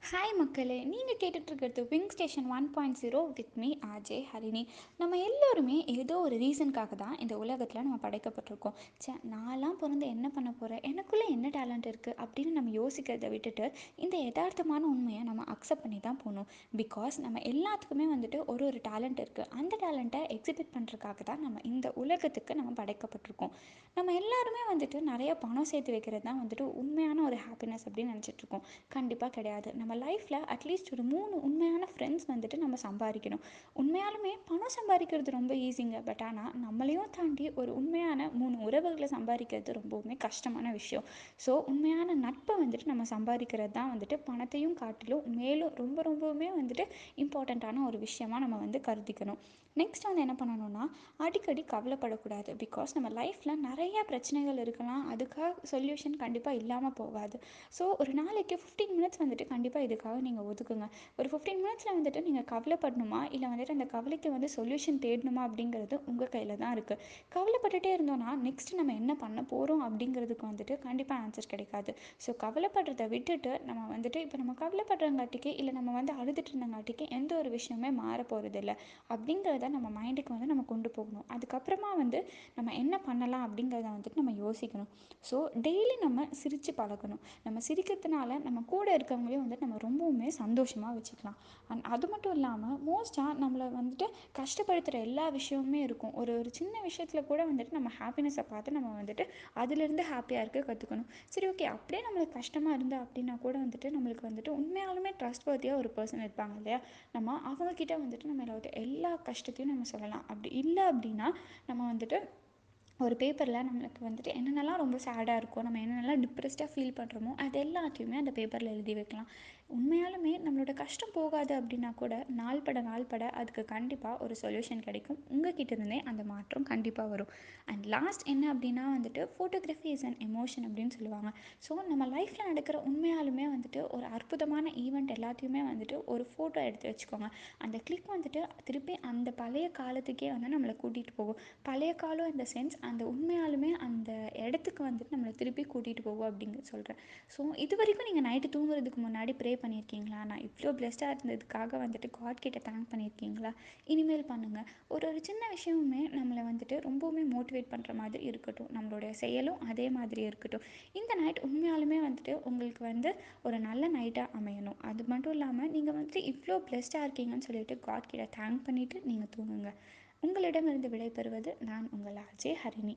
Hi மக்களே, நீங்கள் கேட்டுட்ருக்கிறது wing station 1.0 with me RJ Harini. நம்ம எல்லோருமே ஏதோ ஒரு ரீசனுக்காக தான் இந்த உலகத்தில் நம்ம படைக்கப்பட்டிருக்கோம். நான்லாம் பிறந்து என்ன பண்ண போகிறேன், எனக்குள்ளே என்ன டேலண்ட் இருக்குது அப்படின்னு நம்ம யோசிக்கிறத விட்டுட்டு இந்த யதார்த்தமான உண்மையை நம்ம அக்செப்ட் பண்ணி தான் போகணும். பிகாஸ் நம்ம எல்லாத்துக்குமே வந்துட்டு ஒரு ஒரு டேலண்ட் இருக்குது. அந்த டேலண்ட்டை எக்ஸிபிட் பண்ணுறதுக்காக தான் நம்ம இந்த உலகத்துக்கு நம்ம படைக்கப்பட்டிருக்கோம். நம்ம எல்லாருமே வந்துட்டு நிறைய பணம் சேர்த்து வைக்கிறது தான் வந்துட்டு உண்மையான ஒரு ஹாப்பினஸ் அப்படின்னு நினச்சிட்ருக்கோம். கண்டிப்பாக கிடையாது. நம்ம லைஃப்பில் அட்லீஸ்ட் ஒரு 3 உண்மையான ஃப்ரெண்ட்ஸ் வந்துட்டு நம்ம சம்பாதிக்கணும். உண்மையாலுமே பணம் சம்பாதிக்கிறது ரொம்ப ஈஸிங்க. பட் ஆனால் நம்மளையும் தாண்டி ஒரு உண்மையான 3 உறவுகளை சம்பாதிக்கிறது ரொம்பவுமே கஷ்டமான விஷயம். ஸோ உண்மையான நட்பை வந்துட்டு நம்ம சம்பாதிக்கிறது தான் வந்துட்டு பணத்தையும் காட்டிலும் மேலும் ரொம்ப ரொம்பவுமே வந்துட்டு இம்பார்ட்டண்ட்டான ஒரு விஷயமாக நம்ம வந்து கருதிக்கணும். நெக்ஸ்ட் வந்து என்ன பண்ணணும்னா, அடிக்கடி கவலைப்படக்கூடாது. பிகாஸ் நம்ம லைஃப்பில் நிறையா பிரச்சனைகள் இருக்கலாம். அதுக்காக சொல்யூஷன் கண்டிப்பாக இல்லாமல் போகாது. ஸோ ஒரு நாளைக்கு 15 மினிட்ஸ் வந்துட்டு கண்டிப்பாக இதுக்காக நீங்கள் ஒதுக்குங்க. ஒரு 15 மினிட்ஸில் வந்துட்டு நீங்கள் கவலைப்படணுமா, இல்லை வந்துட்டு அந்த கவலைக்கு வந்து சொல்யூஷன் தேடணுமா அப்படிங்கிறது உங்கள் கையில் தான் இருக்குது. கவலைப்பட்டுட்டே இருந்தோன்னா நெக்ஸ்ட் நம்ம என்ன பண்ண போகிறோம் அப்படிங்கிறதுக்கு வந்துட்டு கண்டிப்பாக ஆன்சர் கிடைக்காது. ஸோ கவலைப்படுறதை விட்டுட்டு நம்ம வந்துட்டு இப்போ நம்ம கவலைப்படுறங்காட்டிக்கு இல்லை நம்ம வந்து அழுதுட்டு இருந்தங்காட்டிக்கு எந்த ஒரு விஷயமே மாற போகிறது இல்லை அப்படிங்கிறத நம்ம மைண்டுக்கு வந்து நம்ம கொண்டு போகணும். அதுக்கப்புறமா வந்து நம்ம என்ன பண்ணலாம் அப்படிங்கிறத வந்துட்டு நம்ம யோசிக்கணும். ஸோ டெய்லி நம்ம சிரித்து பழகணும். நம்ம சிரிக்கிறதுனால நம்ம கூட இருக்கவங்களையும் வந்துட்டு நம்ம ரொம்பவுமே சந்தோஷமாக வச்சுக்கலாம். அண்ட் அது மட்டும் இல்லாமல் மோஸ்ட்டாக நம்மளை வந்துட்டு கஷ்டப்படுத்துகிற எல்லா விஷயமுமே இருக்கும். ஒரு ஒரு சின்ன விஷயத்தில் கூட வந்துட்டு நம்ம ஹாப்பினஸை பார்த்து நம்ம வந்துட்டு அதிலிருந்து ஹாப்பியாக இருக்க கற்றுக்கணும். சரி, ஓகே, அப்படியே நம்மளுக்கு கஷ்டமாக இருந்தால் அப்படின்னா கூட வந்துட்டு நம்மளுக்கு வந்துட்டு உண்மையாலுமே ட்ரஸ்ட் வர்த்தியாக ஒரு பர்சன் இருப்பாங்க இல்லையா, நம்ம அவங்கக்கிட்ட வந்துட்டு நம்மளோட எல்லா கஷ்டத்தையும் நம்ம சொல்லலாம். அப்படி இல்லை அப்படின்னா நம்ம வந்துட்டு ஒரு பேப்பரில் நம்மளுக்கு வந்துட்டு என்னென்னலாம் ரொம்ப சேடாக இருக்கும், நம்ம என்னென்னலாம் டிப்ரெஸ்டாக ஃபீல் பண்ணுறோமோ அது எல்லாத்தையுமே அந்த பேப்பரில் எழுதி வைக்கலாம். உண்மையாலுமே நம்மளோட கஷ்டம் போகாது அப்படின்னா கூட நாள் பட அதுக்கு கண்டிப்பாக ஒரு சொல்யூஷன் கிடைக்கும். உங்ககிட்ட இருந்தே அந்த மாற்றம் கண்டிப்பாக வரும். அண்ட் லாஸ்ட் என்ன அப்படின்னா வந்துட்டு ஃபோட்டோகிராஃபி இஸ் அன் எமோஷன் அப்படின்னு சொல்லுவாங்க. ஸோ நம்ம லைஃப்பில் நடக்கிற உண்மையாலுமே வந்துட்டு ஒரு அற்புதமான ஈவெண்ட் எல்லாத்தையுமே வந்துட்டு ஒரு ஃபோட்டோ எடுத்து வச்சுக்கோங்க. அந்த கிளிக் வந்துட்டு திருப்பி அந்த பழைய காலத்துக்கே வந்து நம்மளை கூட்டிகிட்டு போகும். பழைய காலம் இந்த சென்ஸ் அந்த உண்மையாலுமே அந்த இடத்துக்கு வந்துட்டு நம்மளை திருப்பி கூட்டிகிட்டு போகும் அப்படிங்க சொல்கிறேன். ஸோ இது வரைக்கும் நீங்கள் நைட்டு தூங்குறதுக்கு முன்னாடி ப்ரே பண்ணியிருக்கீங்களா? நான் இவ்வளோ பிளெஸ்டாக இருந்ததுக்காக வந்துட்டு காட் கிட்ட தேங்க் பண்ணியிருக்கீங்களா? இனிமேல் பண்ணுங்கள். ஒரு ஒரு சின்ன விஷயமுமே நம்மளை வந்துட்டு ரொம்பவுமே மோட்டிவேட் பண்ணுற மாதிரி இருக்கட்டும். நம்மளுடைய செயலும் அதே மாதிரி இருக்கட்டும். இந்த நைட் உண்மையாலுமே வந்துட்டு உங்களுக்கு வந்து ஒரு நல்ல நைட்டாக அமையணும். அது மட்டும் இல்லாமல் நீங்கள் வந்துட்டு இவ்வளோ பிளெஸ்டாக இருக்கீங்கன்னு சொல்லிட்டு காட் கிட்ட தேங்க் பண்ணிவிட்டு நீங்கள் தூங்குங்க. உங்களிடமிருந்து விடைபெறுவது நான் உங்கள் ஆர்ஜே ஹரிணி.